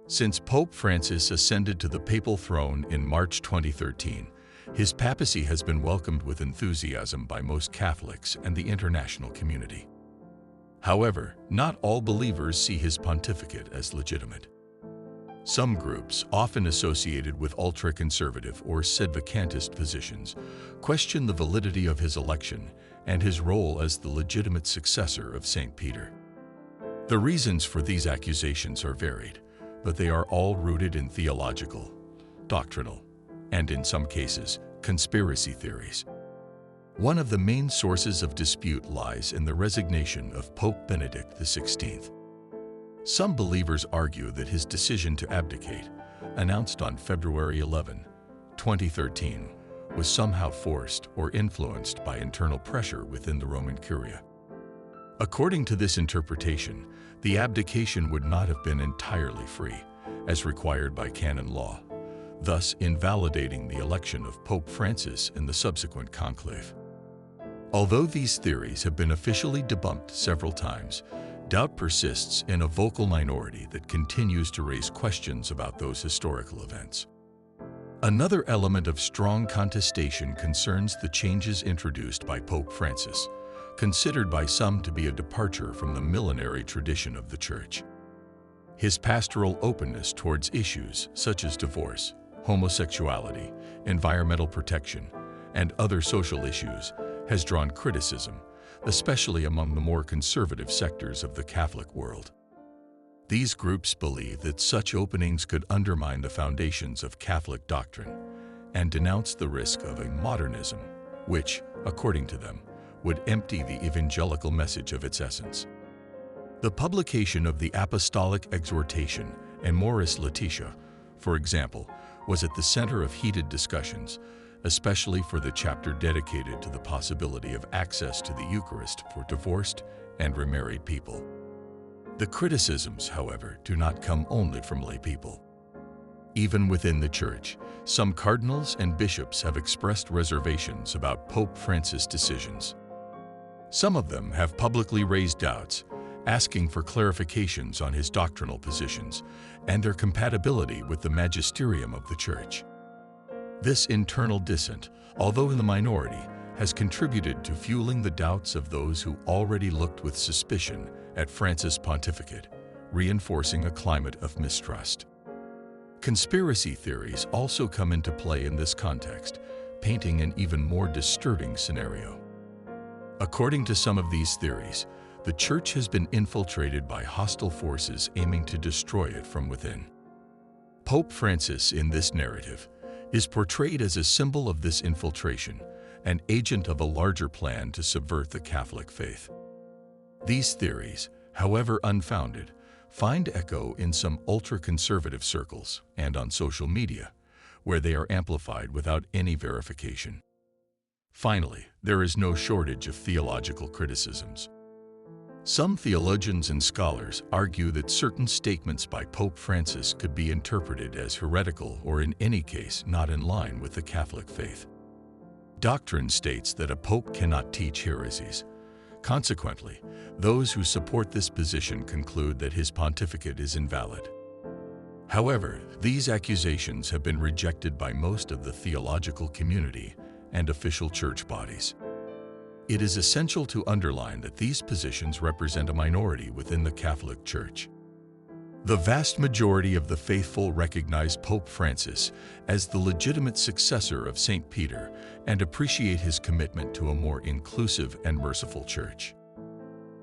Since Pope Francis ascended to the papal throne in March 2013, his papacy has been welcomed with enthusiasm by most Catholics and the international community. However, not all believers see his pontificate as legitimate. Some groups, often associated with ultra-conservative or sedevacantist positions, question the validity of his election and his role as the legitimate successor of St. Peter. The reasons for these accusations are varied, but they are all rooted in theological, doctrinal, and in some cases, conspiracy theories. One of the main sources of dispute lies in the resignation of Pope Benedict XVI. Some believers argue that his decision to abdicate, announced on February 11, 2013, was somehow forced or influenced by internal pressure within the Roman Curia. According to this interpretation, the abdication would not have been entirely free, as required by canon law, thus invalidating the election of Pope Francis in the subsequent conclave. Although these theories have been officially debunked several times, doubt persists in a vocal minority that continues to raise questions about those historical events. Another element of strong contestation concerns the changes introduced by Pope Francis, considered by some to be a departure from the millenary tradition of the Church. His pastoral openness towards issues such as divorce, homosexuality, environmental protection, and other social issues has drawn criticism, especially among the more conservative sectors of the Catholic world. These groups believe that such openings could undermine the foundations of Catholic doctrine and denounce the risk of a modernism, which, according to them, would empty the evangelical message of its essence. The publication of the Apostolic Exhortation Amoris Laetitia, for example, was at the center of heated discussions, especially for the chapter dedicated to the possibility of access to the Eucharist for divorced and remarried people. The criticisms, however, do not come only from lay people. Even within the Church, some cardinals and bishops have expressed reservations about Pope Francis' decisions. Some of them have publicly raised doubts, asking for clarifications on his doctrinal positions and their compatibility with the magisterium of the Church. This internal dissent, although in the minority, has contributed to fueling the doubts of those who already looked with suspicion at Francis' pontificate, reinforcing a climate of mistrust. Conspiracy theories also come into play in this context, painting an even more disturbing scenario. According to some of these theories, the Church has been infiltrated by hostile forces aiming to destroy it from within. Pope Francis, in this narrative, is portrayed as a symbol of this infiltration, an agent of a larger plan to subvert the Catholic faith. These theories, however unfounded, find echo in some ultra-conservative circles and on social media, where they are amplified without any verification. Finally, there is no shortage of theological criticisms. Some theologians and scholars argue that certain statements by Pope Francis could be interpreted as heretical or in any case not in line with the Catholic faith. Doctrine states that a pope cannot teach heresies. Consequently, those who support this position conclude that his pontificate is invalid. However, these accusations have been rejected by most of the theological community and official church bodies. It is essential to underline that these positions represent a minority within the Catholic Church. The vast majority of the faithful recognize Pope Francis as the legitimate successor of St. Peter and appreciate his commitment to a more inclusive and merciful Church.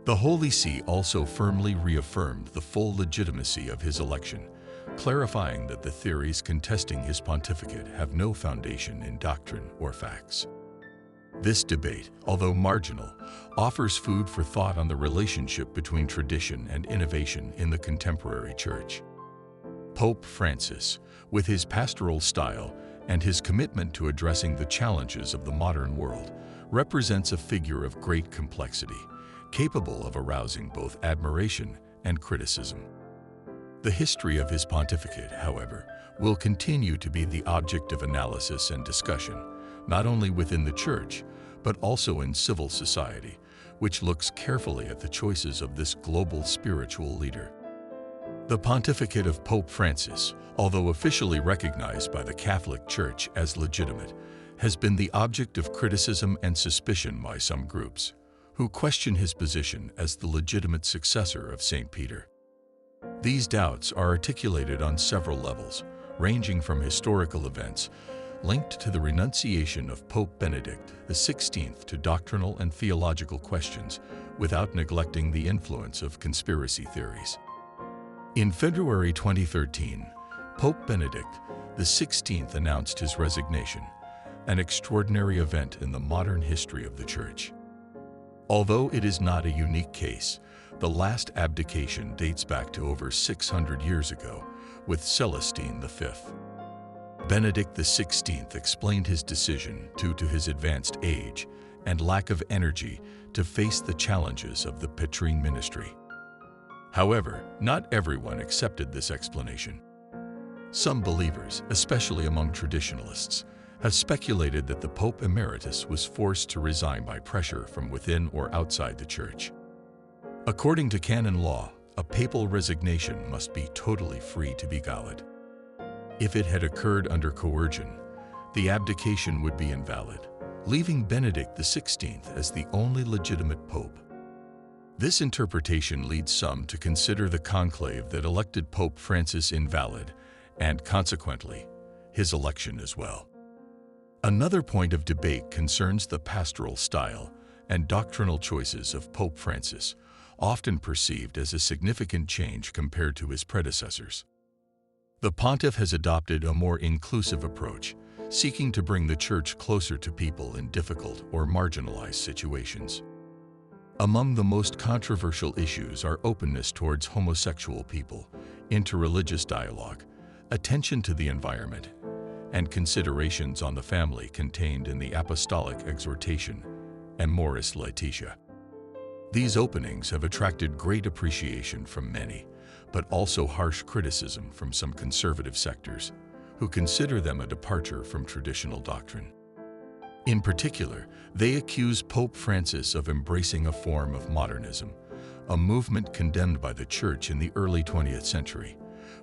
The Holy See also firmly reaffirmed the full legitimacy of his election, clarifying that the theories contesting his pontificate have no foundation in doctrine or facts. This debate, although marginal, offers food for thought on the relationship between tradition and innovation in the contemporary Church. Pope Francis, with his pastoral style and his commitment to addressing the challenges of the modern world, represents a figure of great complexity, capable of arousing both admiration and criticism. The history of his pontificate, however, will continue to be the object of analysis and discussion, not only within the Church, but also in civil society, which looks carefully at the choices of this global spiritual leader. The pontificate of Pope Francis, although officially recognized by the Catholic Church as legitimate, has been the object of criticism and suspicion by some groups, who question his position as the legitimate successor of St. Peter. These doubts are articulated on several levels, ranging from historical events linked to the renunciation of Pope Benedict XVI to doctrinal and theological questions, without neglecting the influence of conspiracy theories. In February 2013, Pope Benedict XVI announced his resignation, an extraordinary event in the modern history of the Church. Although it is not a unique case, the last abdication dates back to over 600 years ago, with Celestine V. Benedict XVI explained his decision due to his advanced age and lack of energy to face the challenges of the Petrine ministry. However, not everyone accepted this explanation. Some believers, especially among traditionalists, have speculated that the Pope Emeritus was forced to resign by pressure from within or outside the Church. According to canon law, a papal resignation must be totally free to be valid. If it had occurred under coercion, the abdication would be invalid, leaving Benedict XVI as the only legitimate pope. This interpretation leads some to consider the conclave that elected Pope Francis invalid, and consequently, his election as well. Another point of debate concerns the pastoral style and doctrinal choices of Pope Francis, often perceived as a significant change compared to his predecessors. The Pontiff has adopted a more inclusive approach, seeking to bring the Church closer to people in difficult or marginalized situations. Among the most controversial issues are openness towards homosexual people, interreligious dialogue, attention to the environment, and considerations on the family contained in the Apostolic Exhortation, Amoris Laetitia. These openings have attracted great appreciation from many, but also harsh criticism from some conservative sectors, who consider them a departure from traditional doctrine. In particular, they accuse Pope Francis of embracing a form of modernism, a movement condemned by the Church in the early 20th century,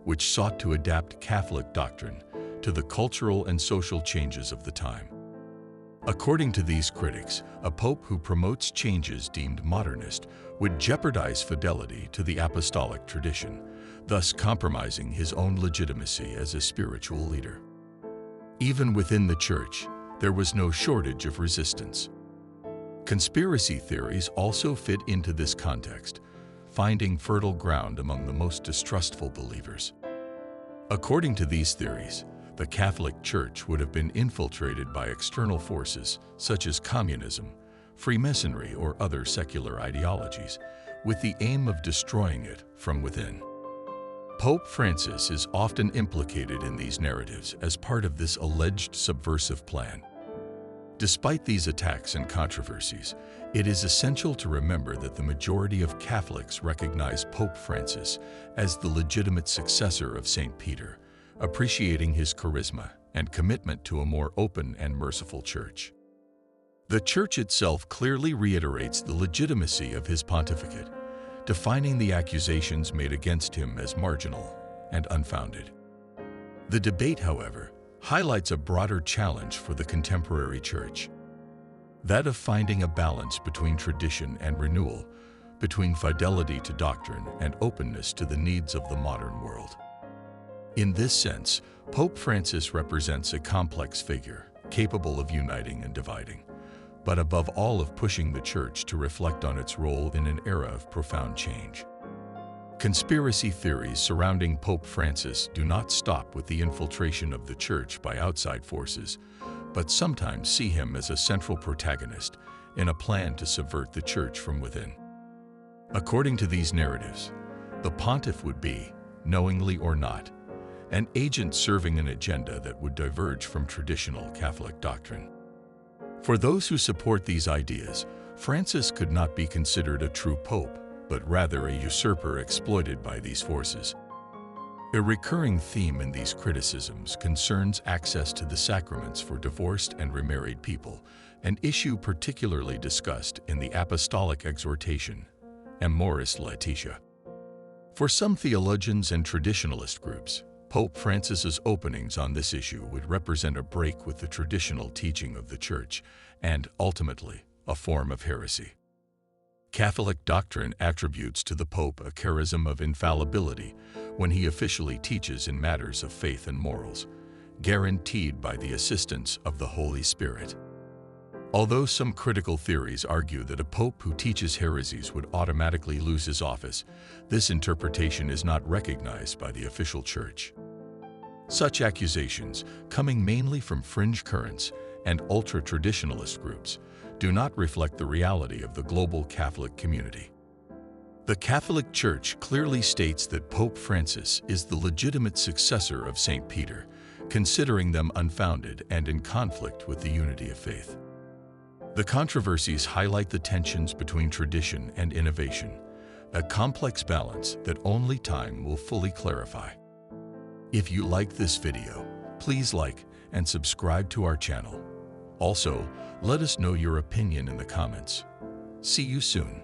which sought to adapt Catholic doctrine to the cultural and social changes of the time. According to these critics, a pope who promotes changes deemed modernist would jeopardize fidelity to the apostolic tradition, thus compromising his own legitimacy as a spiritual leader. Even within the Church, there was no shortage of resistance. Conspiracy theories also fit into this context, finding fertile ground among the most distrustful believers. According to these theories, the Catholic Church would have been infiltrated by external forces such as communism, Freemasonry, or other secular ideologies, with the aim of destroying it from within. Pope Francis is often implicated in these narratives as part of this alleged subversive plan. Despite these attacks and controversies, it is essential to remember that the majority of Catholics recognize Pope Francis as the legitimate successor of St. Peter, appreciating his charisma and commitment to a more open and merciful Church. The Church itself clearly reiterates the legitimacy of his pontificate, defining the accusations made against him as marginal and unfounded. The debate, however, highlights a broader challenge for the contemporary Church, that of finding a balance between tradition and renewal, between fidelity to doctrine and openness to the needs of the modern world. In this sense, Pope Francis represents a complex figure, capable of uniting and dividing, but above all of pushing the Church to reflect on its role in an era of profound change. Conspiracy theories surrounding Pope Francis do not stop with the infiltration of the Church by outside forces, but sometimes see him as a central protagonist in a plan to subvert the Church from within. According to these narratives, the Pontiff would be, knowingly or not, an agent serving an agenda that would diverge from traditional Catholic doctrine. For those who support these ideas, Francis could not be considered a true pope, but rather a usurper exploited by these forces. A recurring theme in these criticisms concerns access to the sacraments for divorced and remarried people, an issue particularly discussed in the Apostolic Exhortation, Amoris Laetitia. For some theologians and traditionalist groups, Pope Francis's openings on this issue would represent a break with the traditional teaching of the Church and, ultimately, a form of heresy. Catholic doctrine attributes to the Pope a charism of infallibility when he officially teaches in matters of faith and morals, guaranteed by the assistance of the Holy Spirit. Although some critical theories argue that a pope who teaches heresies would automatically lose his office, this interpretation is not recognized by the official Church. Such accusations, coming mainly from fringe currents and ultra-traditionalist groups, do not reflect the reality of the global Catholic community. The Catholic Church clearly states that Pope Francis is the legitimate successor of St. Peter, considering them unfounded and in conflict with the unity of faith. The controversies highlight the tensions between tradition and innovation, a complex balance that only time will fully clarify. If you like this video, please like and subscribe to our channel. Also, let us know your opinion in the comments. See you soon.